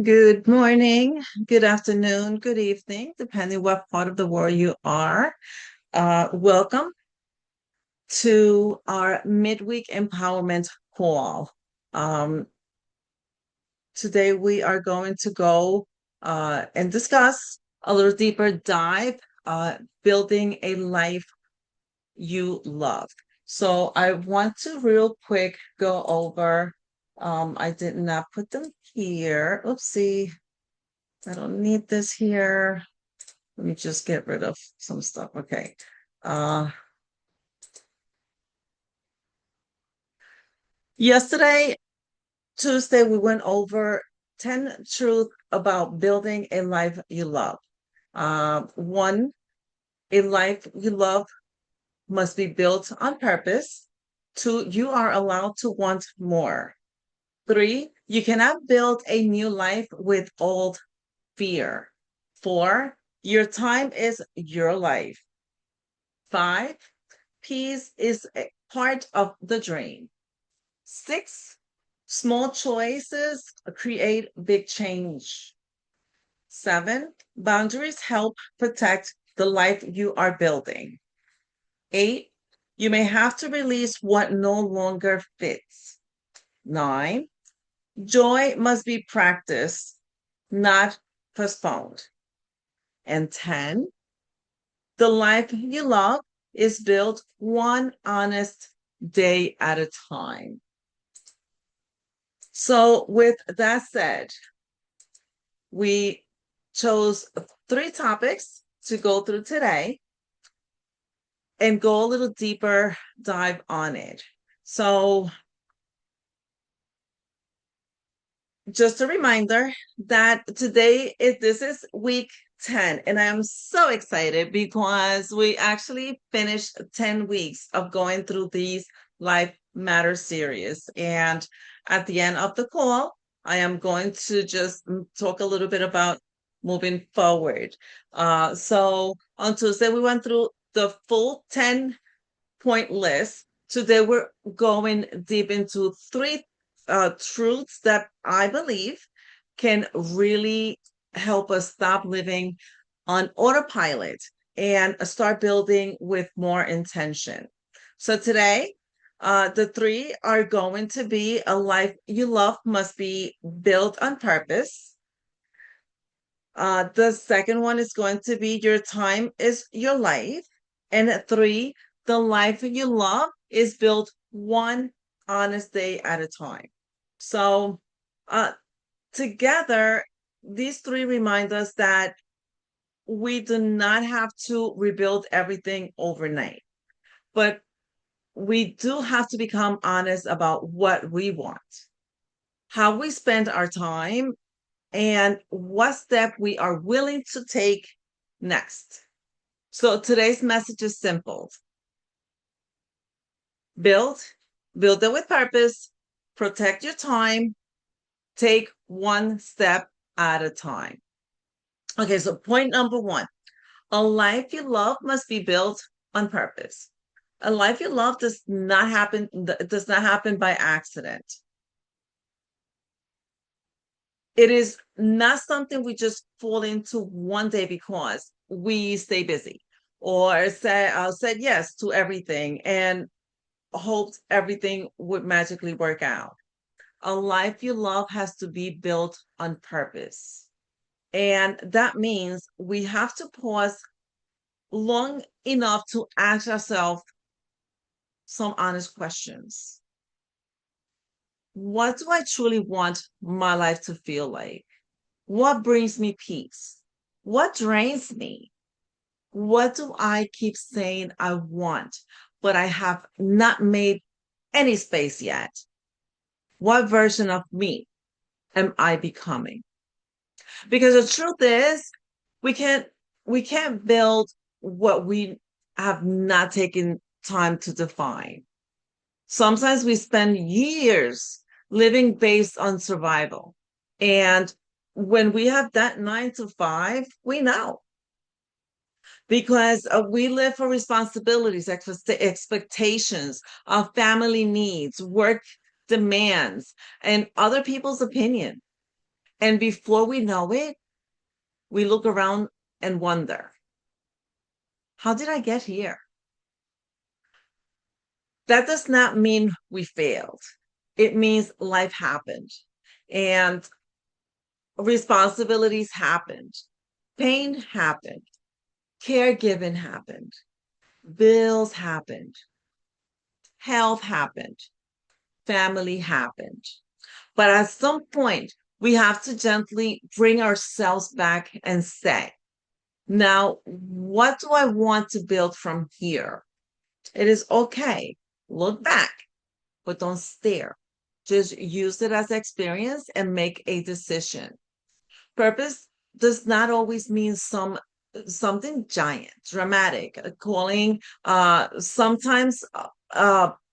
Good morning, good afternoon, good evening, depending what part of the world you are. Welcome to our midweek empowerment call. Um, Today we are going to go and discuss a little deeper dive, building a life you love. So I want to real quick go over. I did not put them here. Oopsie. I don't need this here. Let me just get rid of some stuff. Okay. Uh, Yesterday, Tuesday, we went over 10 truths about building a life you love. One, a life you love must be built on purpose. Two, you are allowed to want more. Three, you cannot build a new life with old fear. Four, your time is your life. Five, peace is a part of the dream. Six, small choices create big change. Seven, boundaries help protect the life you are building. Eight, you may have to release what no longer fits. Nine, joy must be practiced, not postponed. And 10, the life you love is built one honest day at a time. So, with that said, we chose three topics to go through today and go a little deeper dive on it. So, just a reminder that today this is week 10, and I am so excited because we actually finished 10 weeks of going through these Life Matters series. And at the end of the call, I am going to just talk a little bit about moving forward. So on Tuesday, we went through the full 10-point list. Today, we're going deep into three truths that I believe can really help us stop living on autopilot and start building with more intention. So today, the three are going to be: a life you love must be built on purpose. The second one is going to be: your time is your life. And three, the life you love is built one honest day at a time. So, uh, together, these three remind us that we do not have to rebuild everything overnight, but we do have to become honest about what we want, how we spend our time, and what step we are willing to take next. So today's message is simple: build, build it with purpose, protect your time, take one step at a time. Okay, so point number one: a life you love must be built on purpose. A life you love does not happen by accident. It is not something we just fall into one day because we stay busy or said yes to everything and hoped everything would magically work out. A life you love has to be built on purpose. And that means we have to pause long enough to ask ourselves some honest questions. What do I truly want my life to feel like? What brings me peace? What drains me? What do I keep saying I want, but I have not made any space yet? What version of me am I becoming? Because the truth is, we can't we can't build what we have not taken time to define. Sometimes we spend years living based on survival. And when we have that 9 to 5, we know because we live for responsibilities, expectations, family needs, work demands, and other people's opinion. And before we know it, we look around and wonder, how did I get here? That does not mean we failed. It means life happened and responsibilities happened, pain happened, caregiving happened, bills happened, health happened, family happened. But at some point, we have to gently bring ourselves back and say, now, what do I want to build from here? It is okay. Look back, but don't stare. Just use it as experience and make a decision. Purpose does not always mean something giant, dramatic, calling. Sometimes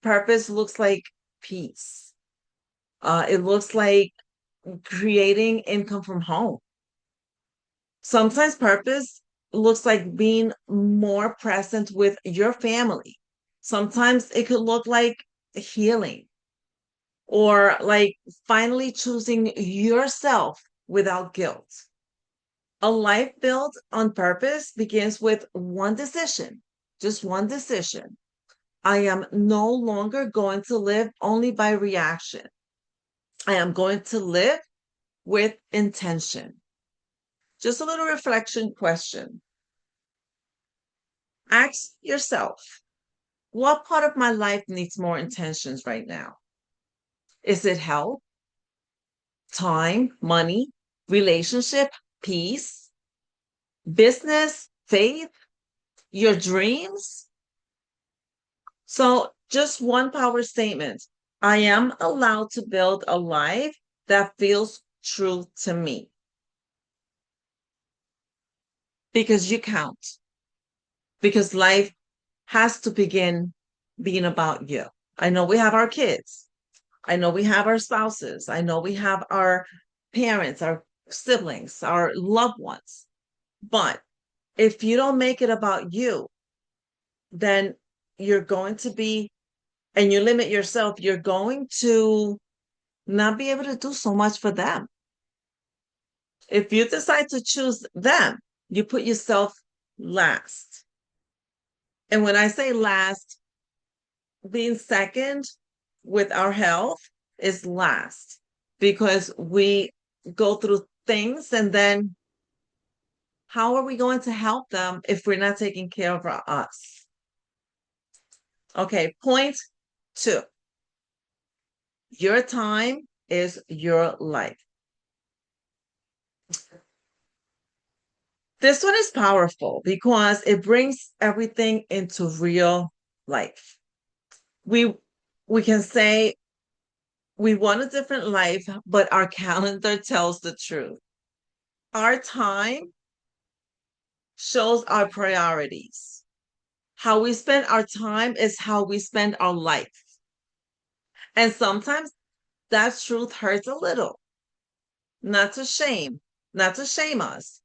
purpose looks like peace. It looks like creating income from home. Sometimes purpose looks like being more present with your family. Sometimes it could look like healing or like finally choosing yourself without guilt. A life built on purpose begins with one decision, just one decision. I am no longer going to live only by reaction. I am going to live with intention. Just a little reflection question. Ask yourself, what part of my life needs more intentions right now? Is it health, time, money, relationship, peace, business, faith, your dreams? So, just one power statement. I am allowed to build a life that feels true to me because you count, because life has to begin being about you. I know we have our kids. I know we have our spouses. I know we have our parents, our siblings, our loved ones. But if you don't make it about you, then you're going to be, and you limit yourself, you're going to not be able to do so much for them. If you decide to choose them, you put yourself last. And when I say last, being second with our health is last because we go through things and then how are we going to help them if we're not taking care of us? Okay, point 2. Your time is your life. This one is powerful because it brings everything into real life. We can say we want a different life, but our calendar tells the truth. Our time shows our priorities. How we spend our time is how we spend our life. And sometimes that truth hurts a little, not to shame, not to shame us,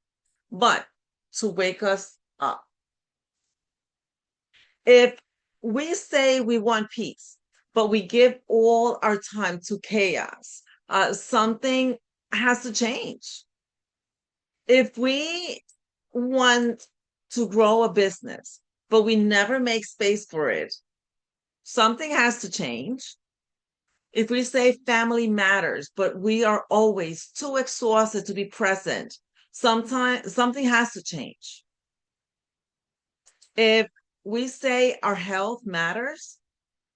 but to wake us up. If we say we want peace, but we give all our time to chaos, something has to change. If we want to grow a business, but we never make space for it, something has to change. If we say family matters, but we are always too exhausted to be present, sometimes something has to change. If we say our health matters,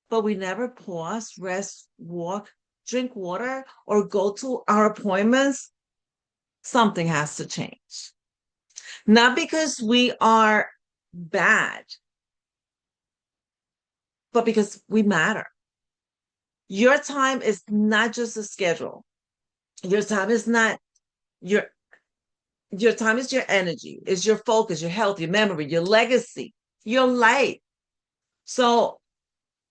but we never pause, rest, walk, drink water, or go to our appointments, something has to change. Not because we are bad, but because we matter. Your time is not just a schedule. Your time is not your your time is your energy, is your focus, your health, your memory, your legacy, your life. So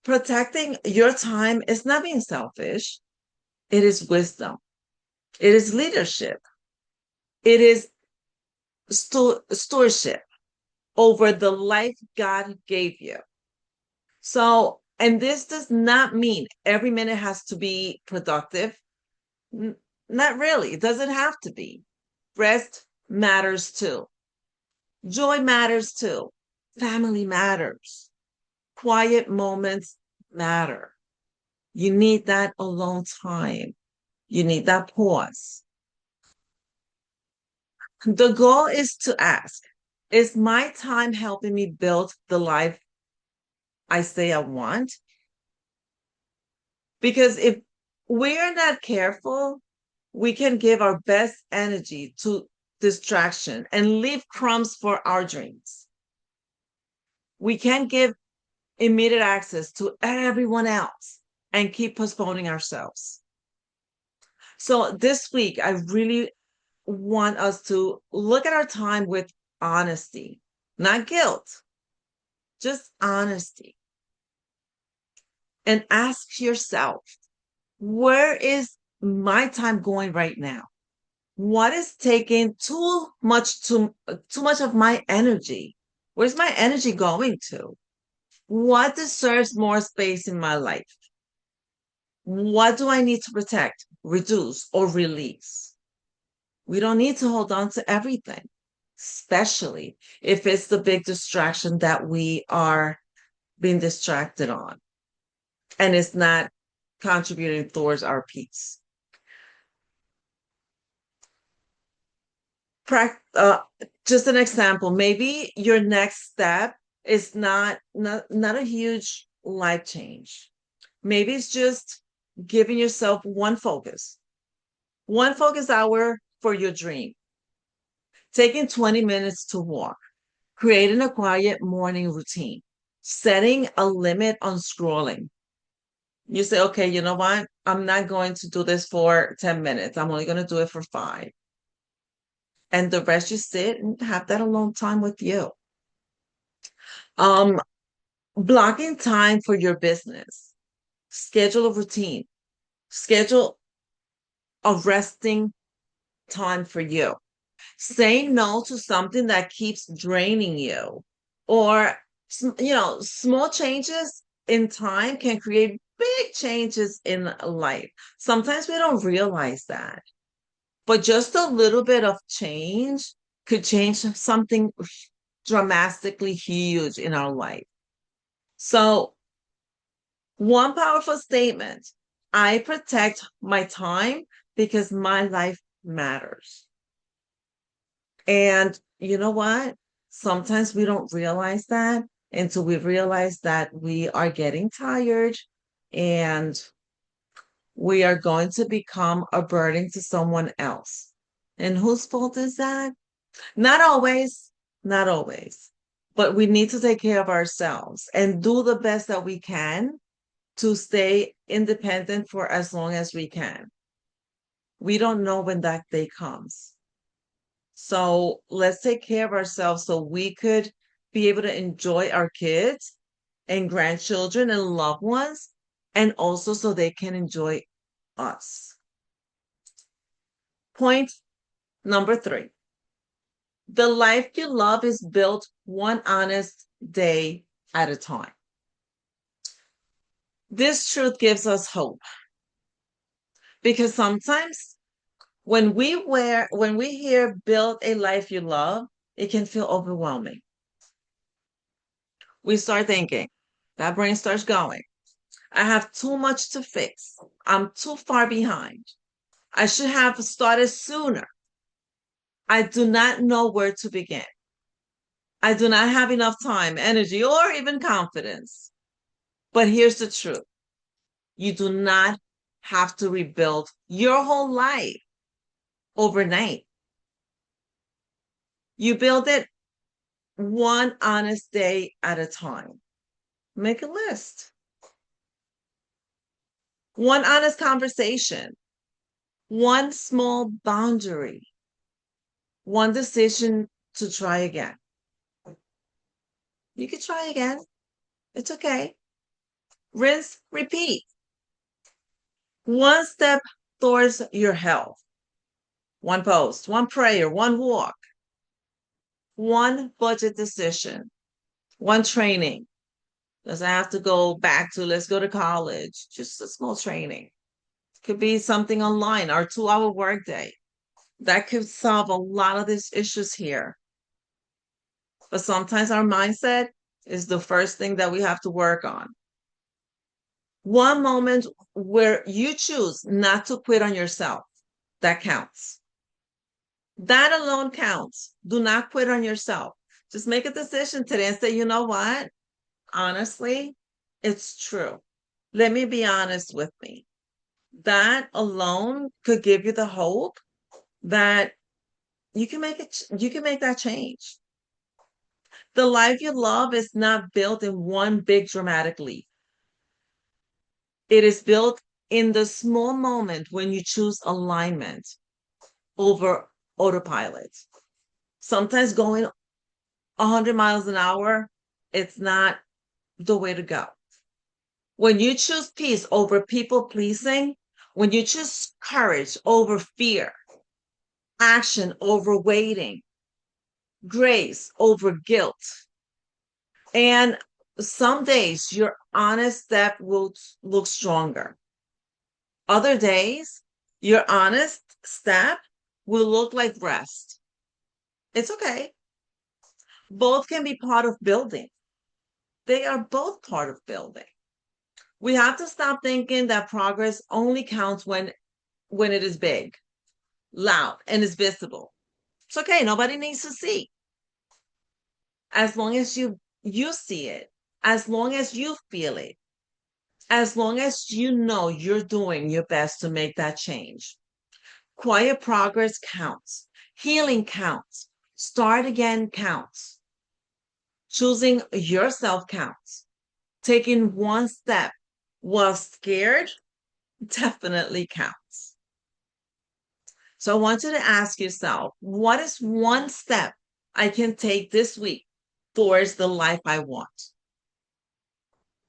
protecting your time is not being selfish. It is wisdom. It is leadership. It is stewardship over the life God gave you. So, and this does not mean every minute has to be productive. Not really. It doesn't have to be. Rest matters too. Joy matters too. Family matters. Quiet moments matter. You need that alone time. You need that pause. The goal is to ask, is my time helping me build the life I say I want? Because if we're not careful, we can give our best energy to distraction and leave crumbs for our dreams. We can give immediate access to everyone else and keep postponing ourselves. So this week, I really want us to look at our time with honesty, not guilt, just honesty. And ask yourself, where is my time going right now? What is taking too much of my energy? Where's my energy going to? What deserves more space in my life? What do I need to protect, reduce, or release? We don't need to hold on to everything, especially if it's the big distraction that we are being distracted on and it's not contributing towards our peace. Prac- uh, just an example, maybe your next step is not a huge life change. Maybe it's just giving yourself one focus hour for your dream, taking 20 minutes to walk, creating a quiet morning routine, setting a limit on scrolling. You say, okay, you know what? I'm not going to do this for 10 minutes. I'm only going to do it for 5. And the rest you sit and have that alone time with you. Um, Blocking time for your business, schedule a routine, schedule a resting time for you. Say no to something that keeps draining you, or small changes in time can create big changes in life. Sometimes we don't realize that, but just a little bit of change could change something dramatically huge in our life. So, one powerful statement: I protect my time because my life matters. And you know what? Sometimes we don't realize that until we realize that we are getting tired and we are going to become a burden to someone else. And whose fault is that? Not always, not always. But we need to take care of ourselves and do the best that we can to stay independent for as long as we can. We don't know when that day comes. So let's take care of ourselves so we could be able to enjoy our kids and grandchildren and loved ones, and also so they can enjoy us. Point number 3: the life you love is built one honest day at a time. This truth gives us hope because sometimes when we hear build a life you love, it can feel overwhelming. We start thinking, that brain starts going, I have too much to fix. I'm too far behind. I should have started sooner. I do not know where to begin. I do not have enough time, energy, or even confidence. But here's the truth: you do not have to rebuild your whole life overnight. You build it one honest day at a time. Make a list. One honest conversation, one small boundary, one decision to try again. You can try again. It's okay. Rinse, repeat. One step towards your health. One post, one prayer, one walk, one budget decision, one training. Doesn't have to go back to let's go to college, just a small training. Could be something online, our 2-hour workday. That could solve a lot of these issues here. But sometimes our mindset is the first thing that we have to work on. One moment where you choose not to quit on yourself, that counts. That alone counts. Do not quit on yourself. Just make a decision today and say, you know what? Honestly, it's true. Let me be honest with me. That alone could give you the hope that you can make it, you can make that change. The life you love is not built in one big dramatic leap. It is built in the small moment when you choose alignment over autopilot. Sometimes going 100 miles an hour, it's not the way to go. When you choose peace over people pleasing, when you choose courage over fear, action over waiting, grace over guilt, and some days your honest step will look stronger. Other days, your honest step will look like rest. It's okay. Both can be part of building. They are both part of building. We have to stop thinking that progress only counts when it is big, loud, and is visible. It's okay. Nobody needs to see. As long as you see it, as long as you feel it, as long as you know you're doing your best to make that change. Quiet progress counts. Healing counts. Start again counts. Choosing yourself counts. Taking one step while scared definitely counts. So I want you to ask yourself, what is one step I can take this week towards the life I want?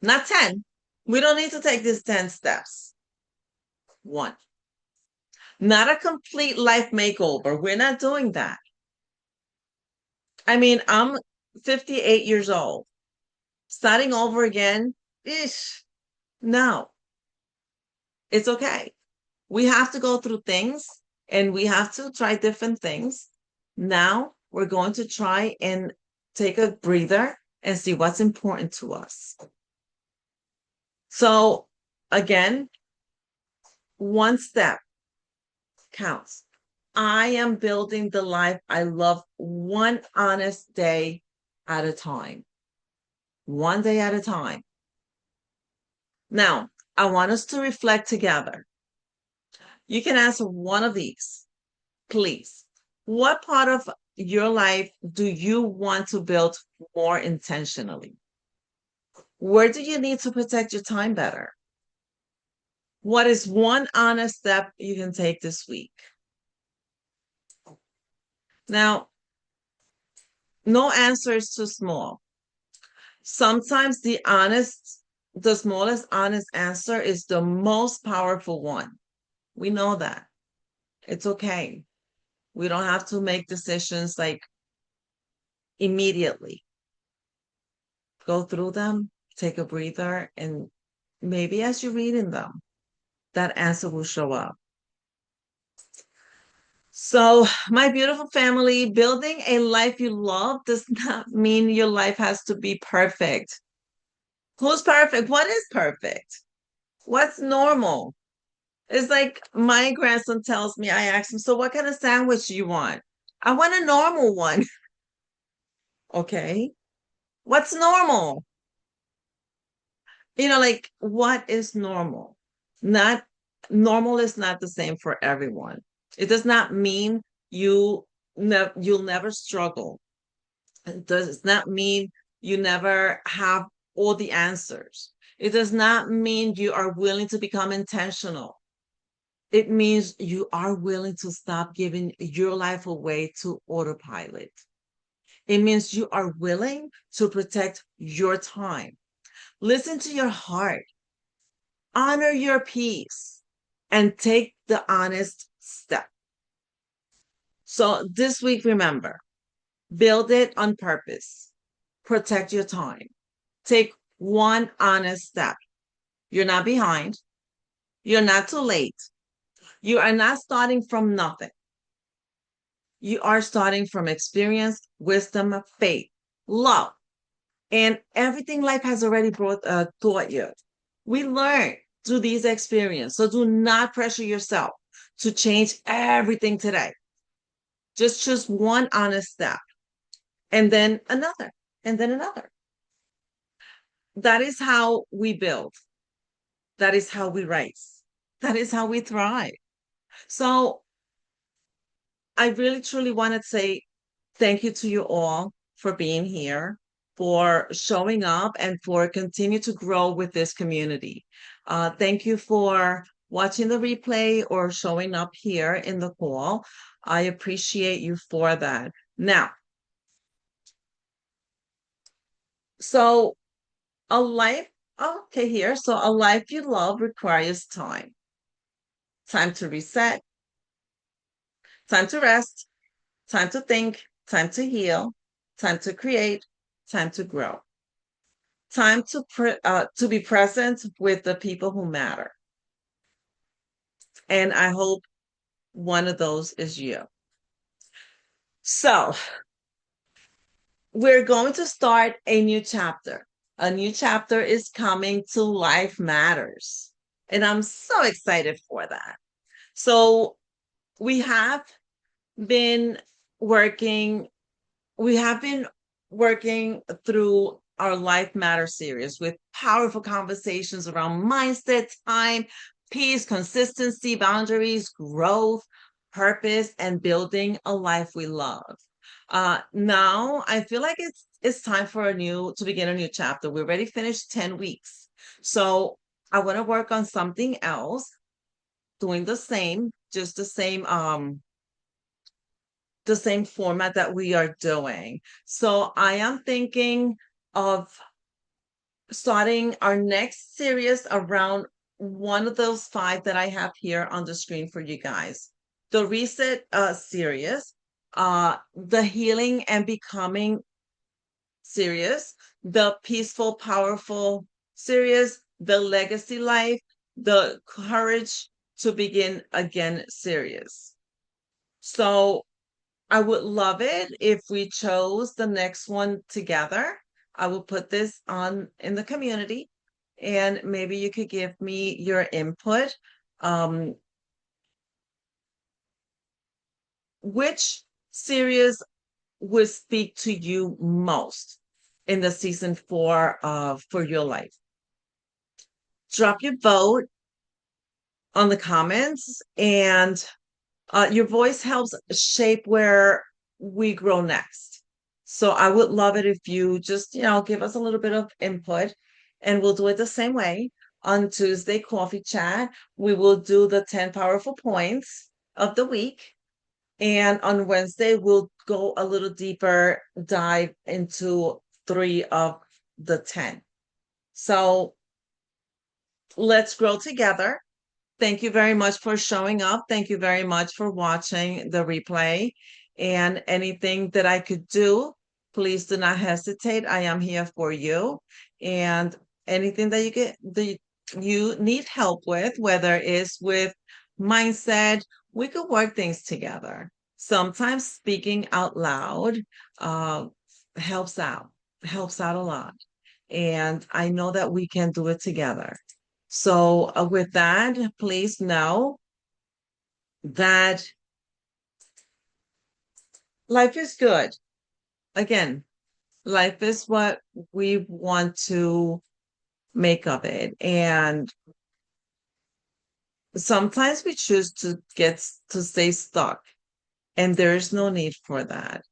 Not 10. We don't need to take these 10 steps. One. Not a complete life makeover. We're not doing that. I mean, I'm 58 years old. Starting over again, ish, no. It's okay. We have to go through things and we have to try different things. Now we're going to try and take a breather and see what's important to us. So again, one step counts. I am building the life I love one honest day at a time. One day at a time. Now, I want us to reflect together. You can answer one of these, please. What part of your life do you want to build more intentionally? Where do you need to protect your time better? What is one honest step you can take this week? Now, no answer is too small. Sometimes the smallest honest answer is the most powerful one. We know that. It's okay. We don't have to make decisions like immediately. Go through them, take a breather, and maybe as you're reading them, that answer will show up. So, my beautiful family, building a life you love does not mean your life has to be perfect. Who's perfect? What is perfect? What's normal? It's like my grandson tells me, I ask him, so what kind of sandwich do you want? I want a normal one. Okay. What's normal? Like what is normal? Not normal is not the same for everyone. It does not mean you'll never struggle. It does not mean you never have all the answers. It does not mean you are willing to become intentional. It means you are willing to stop giving your life away to autopilot. It means you are willing to protect your time. Listen to your heart, honor your peace, and take the honest step. So this week, remember, build it on purpose. Protect your time. Take one honest step. You're not behind. You're not too late. You are not starting from nothing. You are starting from experience, wisdom, faith, love, and everything life has already taught you. We learn through these experiences. So do not pressure yourself to change everything today. Just choose one honest step and then another and then another. That is how we build. That is how we rise. That is how we thrive. So I really truly want to say thank you to you all for being here, for showing up, and for continue to grow with this community. Thank you for watching the replay or showing up here in the call. I appreciate you for that. Now, so a life, okay, here. So a life you love requires time. Time to reset, time to rest, time to think, time to heal, time to create, time to grow, time to be present with the people who matter. And I hope one of those is you. So we're going to start a new chapter. A new chapter is coming to Life Matters. And I'm so excited for that. So we have been working we have been working through our Life Matter series with powerful conversations around mindset, time, peace, consistency, boundaries, growth, purpose, and building a life we love. Now I feel like it's time for to begin a new chapter. We already finished 10 weeks. So I want to work on something else, doing just the same format that we are doing. So I am thinking of starting our next series around one of those five that I have here on the screen for you guys. The Reset series, the Healing and Becoming series, the Peaceful, Powerful series, the Legacy Life, the Courage to Begin Again series. So I would love it if we chose the next one together. I will put this on in the community and maybe you could give me your input. Um, which series would speak to you most in the season 4 of For Your Life? Drop your vote on the comments, and your voice helps shape where we grow next. So I would love it if you just, give us a little bit of input, and we'll do it the same way. On Tuesday, coffee chat, we will do the 10 powerful points of the week. And on Wednesday, we'll go a little deeper dive into 3 of the 10. So let's grow together. Thank you very much for showing up. Thank you very much for watching the replay. And anything that I could do, please do not hesitate. I am here for you. And anything that you need help with, whether it's with mindset, we could work things together. Sometimes speaking out loud uh, helps out a lot. And I know that we can do it together. So, with that, please know that life is good. Again, life is what we want to make of it. And sometimes we choose to stay stuck, and there's no need for that.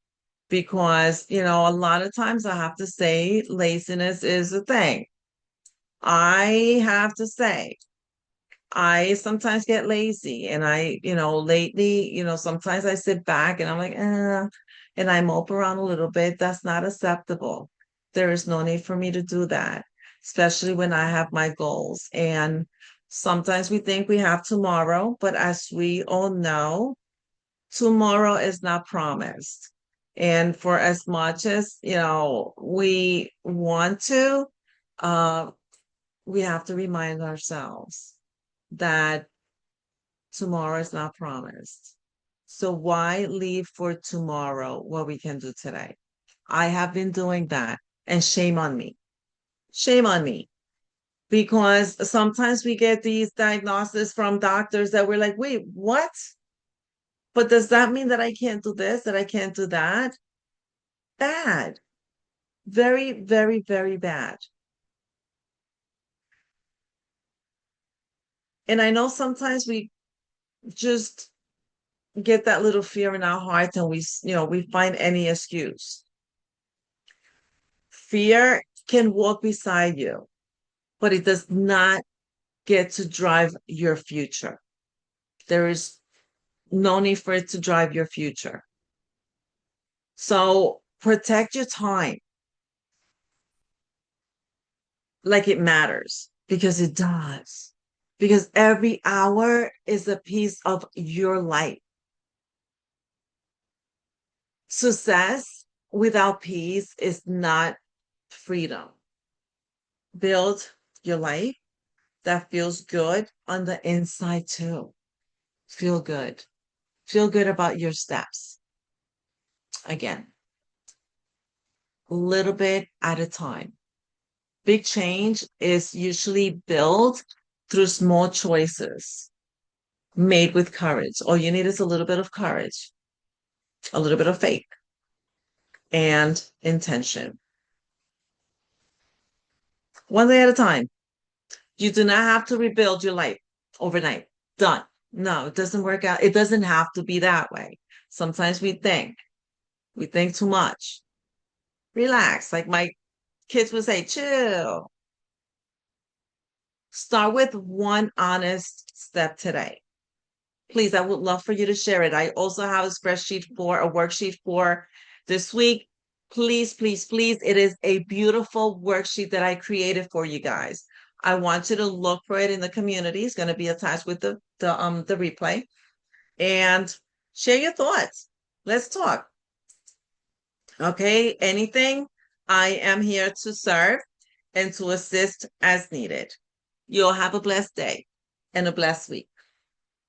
Because, a lot of times I have to say laziness is a thing. I have to say I sometimes get lazy, and lately, sometimes I sit back and I'm like, and I mope around a little bit. That's not acceptable. There is no need for me to do that, especially when I have my goals. And sometimes we think we have tomorrow, but as we all know, tomorrow is not promised. And for as much as, we want to, uh, we have to remind ourselves that Tomorrow is not promised. So why leave for tomorrow what we can do today? I have been doing that, and shame on me. Shame on me. Because sometimes we get these diagnoses from doctors that we're like, wait, what? But does that mean that I can't do this, that I can't do that? Bad. Very, very, very bad. And I know sometimes we just get that little fear in our heart and we find any excuse. Fear can walk beside you, but it does not get to drive your future. There is no need for it to drive your future. So protect your time like it matters, because it does. Because every hour is a piece of your life. Success without peace is not freedom. Build your life that feels good on the inside too. Feel good. Feel good about your steps. Again, little bit at a time. Big change is usually built through small choices made with courage. All you need is a little bit of courage, a little bit of faith, and intention. One day at a time. You do not have to rebuild your life overnight. Done. No, it doesn't work out. It doesn't have to be that way. Sometimes we think too much. Relax. Like my kids would say, chill. Start with one honest step today. Please, I would love for you to share it. I also have a worksheet for this week. Please, please, please. It is a beautiful worksheet that I created for you guys. I want you to look for it in the community. It's going to be attached with the replay. And share your thoughts. Let's talk. Okay, anything? I am here to serve and to assist as needed. You'll have a blessed day and a blessed week.